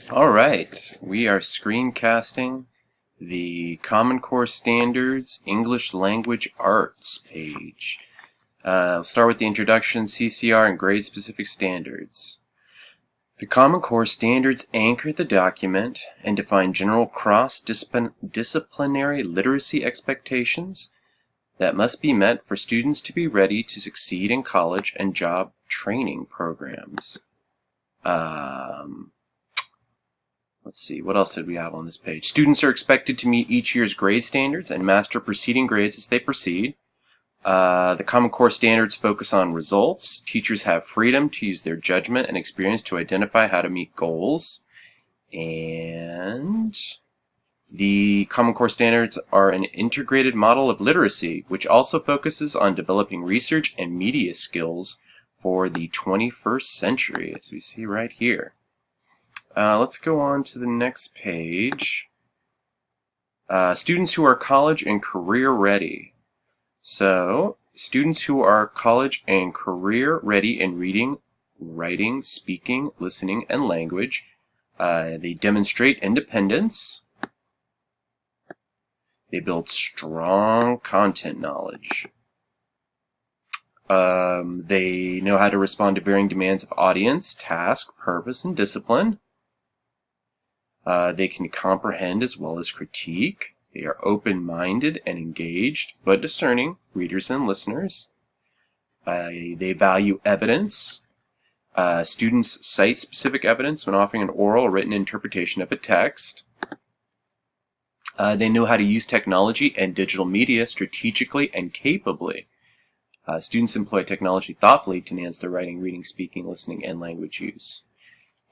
All right, we are screencasting the Common Core Standards English Language Arts page. We'll start with the introduction, CCR, and grade-specific standards. The Common Core Standards anchor the document and define general cross-disciplinary literacy expectations that must be met for students to be ready to succeed in college and job training programs. Let's see, what else did we have on this page? Students are expected to meet each year's grade standards and master preceding grades as they proceed. The Common Core standards focus on results. Teachers have freedom to use their judgment and experience to identify how to meet goals. And the Common Core standards are an integrated model of literacy, which also focuses on developing research and media skills for the 21st century, as we see right here. Let's go on to the next page. Students who are college and career ready. So, students who are college and career ready in reading, writing, speaking, listening, and language. They demonstrate independence. They build strong content knowledge. They know how to respond to varying demands of audience, task, purpose, and discipline. They can comprehend as well as critique. They are open-minded and engaged, but discerning readers and listeners. They value evidence. Students cite specific evidence when offering an oral or written interpretation of a text. They know how to use technology and digital media strategically and capably. Students employ technology thoughtfully to enhance their writing, reading, speaking, listening, and language use.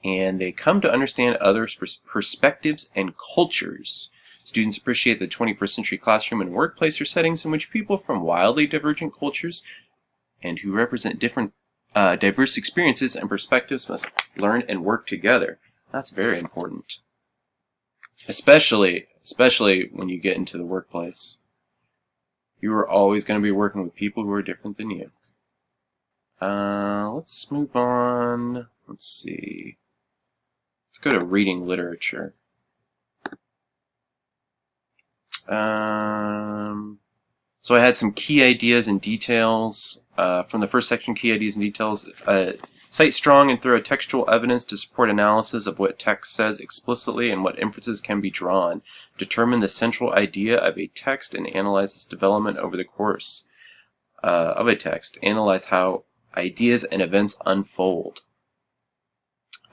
And they come to understand others' perspectives and cultures. Students appreciate the 21st century classroom and workplace are settings in which people from wildly divergent cultures and who represent different diverse experiences and perspectives must learn and work together. That's very important. Especially when you get into the workplace. You are always going to be working with people who are different than you. Let's move on. Let's see. Let's go to reading literature. So I had some key ideas and details from the first section, key ideas and details. Cite strong and thorough textual evidence to support analysis of what text says explicitly and what inferences can be drawn. Determine the central idea of a text and analyze its development over the course of a text. Analyze how ideas and events unfold.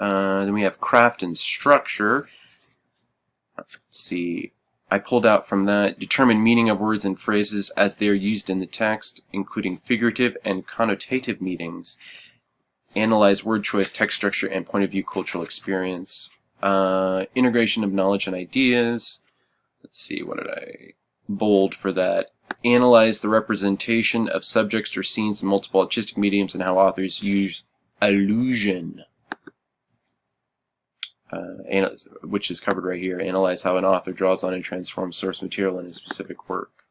Then we have craft and structure. Let's see. I pulled out from that, determine meaning of words and phrases as they are used in the text, including figurative and connotative meanings. Analyze word choice, text structure, and point of view cultural experience. Integration of knowledge and ideas. Let's see, what did I bold for that? Analyze the representation of subjects or scenes in multiple artistic mediums and how authors use allusion. Which is covered right here. Analyze how an author draws on and transforms source material in a specific work.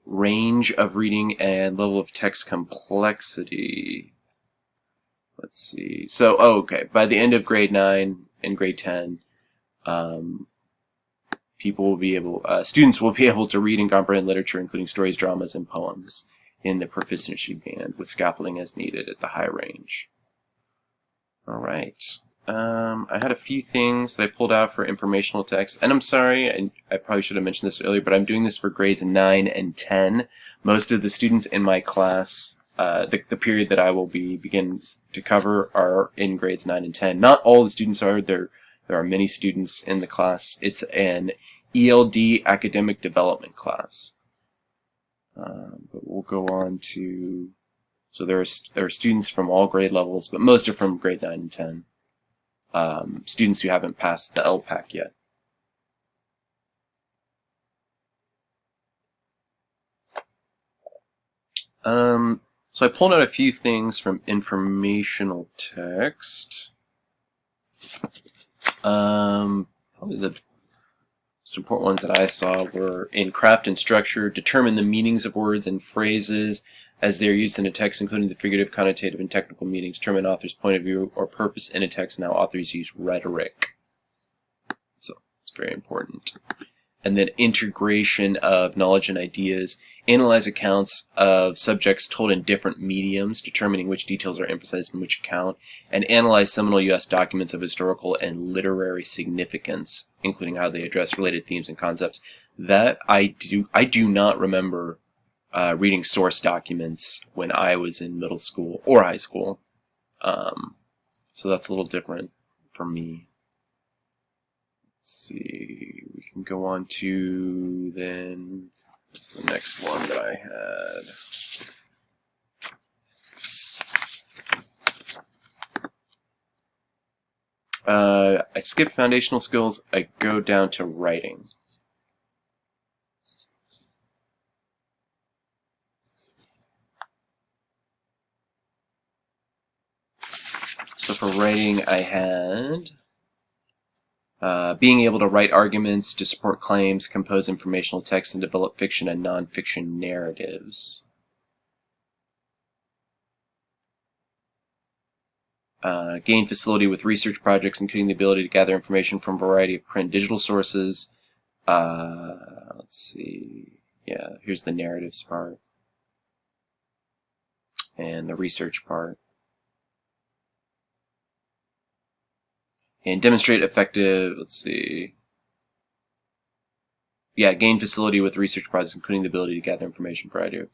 Range of reading and level of text complexity. Let's see. So, okay. By the end of grade 9 and grade 10, students will be able to read and comprehend literature, including stories, dramas, and poems, in the proficiency band, with scaffolding as needed at the high range. All right. I had a few things that I pulled out for informational text, and I'm sorry, I probably should have mentioned this earlier, but I'm doing this for grades 9 and 10. Most of the students in my class, the period that I will begin to cover, are in grades 9 and 10. Not all the students are. There are many students in the class. It's an ELD academic development class. But we'll go on to... So there are students from all grade levels, but most are from grade 9 and 10. Students who haven't passed the LPAC yet. So I pulled out a few things from informational text. Probably the most important ones that I saw were in craft and structure, determine the meanings of words and phrases, as they are used in a text, including the figurative, connotative, and technical meanings, determine an author's point of view or purpose in a text, and how authors use rhetoric. So it's very important. And then integration of knowledge and ideas. Analyze accounts of subjects told in different mediums, determining which details are emphasized in which account, and analyze seminal U.S. documents of historical and literary significance, including how they address related themes and concepts. That I do not remember reading source documents when I was in middle school or high school. So that's a little different for me. Let's see, we can go on to then what's the next one that I had. I skip foundational skills. I go down to writing. So for writing, I had being able to write arguments to support claims, compose informational text, and develop fiction and nonfiction narratives. Gain facility with research projects, including the ability to gather information from a variety of print and digital sources. Let's see. Yeah, here's the narratives part. And the research part. And demonstrate effective, let's see. Yeah, gain facility with research projects, including the ability to gather information from a variety of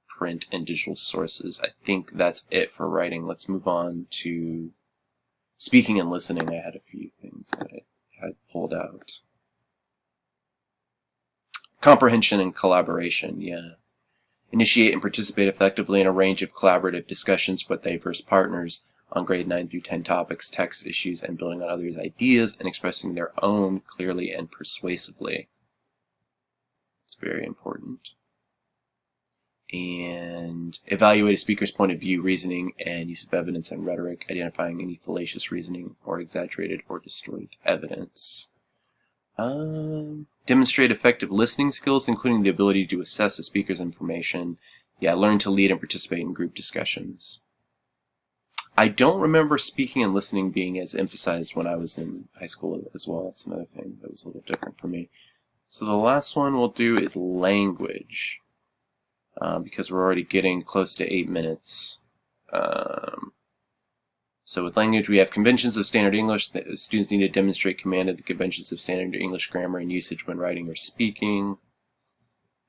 print and digital sources. I think that's it for writing. Let's move on to speaking and listening. I had a few things that I had pulled out. Comprehension and collaboration, yeah. Initiate and participate effectively in a range of collaborative discussions with diverse partners on grade 9 through 10 topics, text issues, and building on others' ideas and expressing their own clearly and persuasively. It's very important. And evaluate a speaker's point of view, reasoning, and use of evidence and rhetoric, identifying any fallacious reasoning or exaggerated or distorted evidence. Demonstrate effective listening skills, including the ability to assess a speaker's information. Yeah, learn to lead and participate in group discussions. I don't remember speaking and listening being as emphasized when I was in high school as well. That's another thing that was a little different for me. So the last one we'll do is language, because we're already getting close to 8 minutes. So with language, we have conventions of standard English. Students need to demonstrate command of the conventions of standard English grammar and usage when writing or speaking.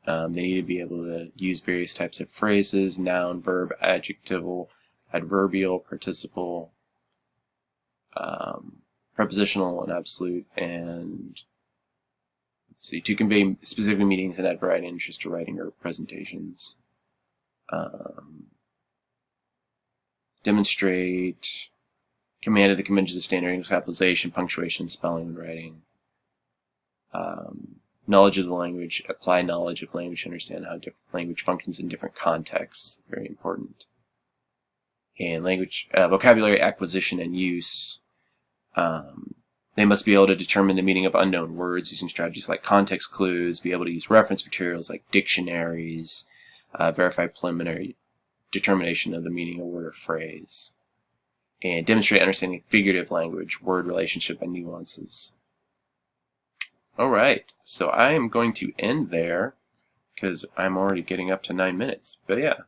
They need to be able to use various types of phrases, noun, verb, adjectival, adverbial, participle, prepositional, and absolute, and let's see, to convey specific meanings and add variety and interest to writing or presentations. Demonstrate command of the conventions of standard English capitalization, punctuation, spelling, and writing. Knowledge of the language, apply knowledge of language to understand how different language functions in different contexts. Very important. And language, vocabulary acquisition and use. They must be able to determine the meaning of unknown words using strategies like context clues, be able to use reference materials like dictionaries, verify preliminary determination of the meaning of a word or phrase, and demonstrate understanding figurative language, word relationship, and nuances. All right, so I am going to end there because I'm already getting up to 9 minutes. But yeah,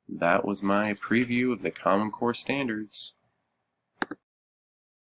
that was my preview of the Common Core standards.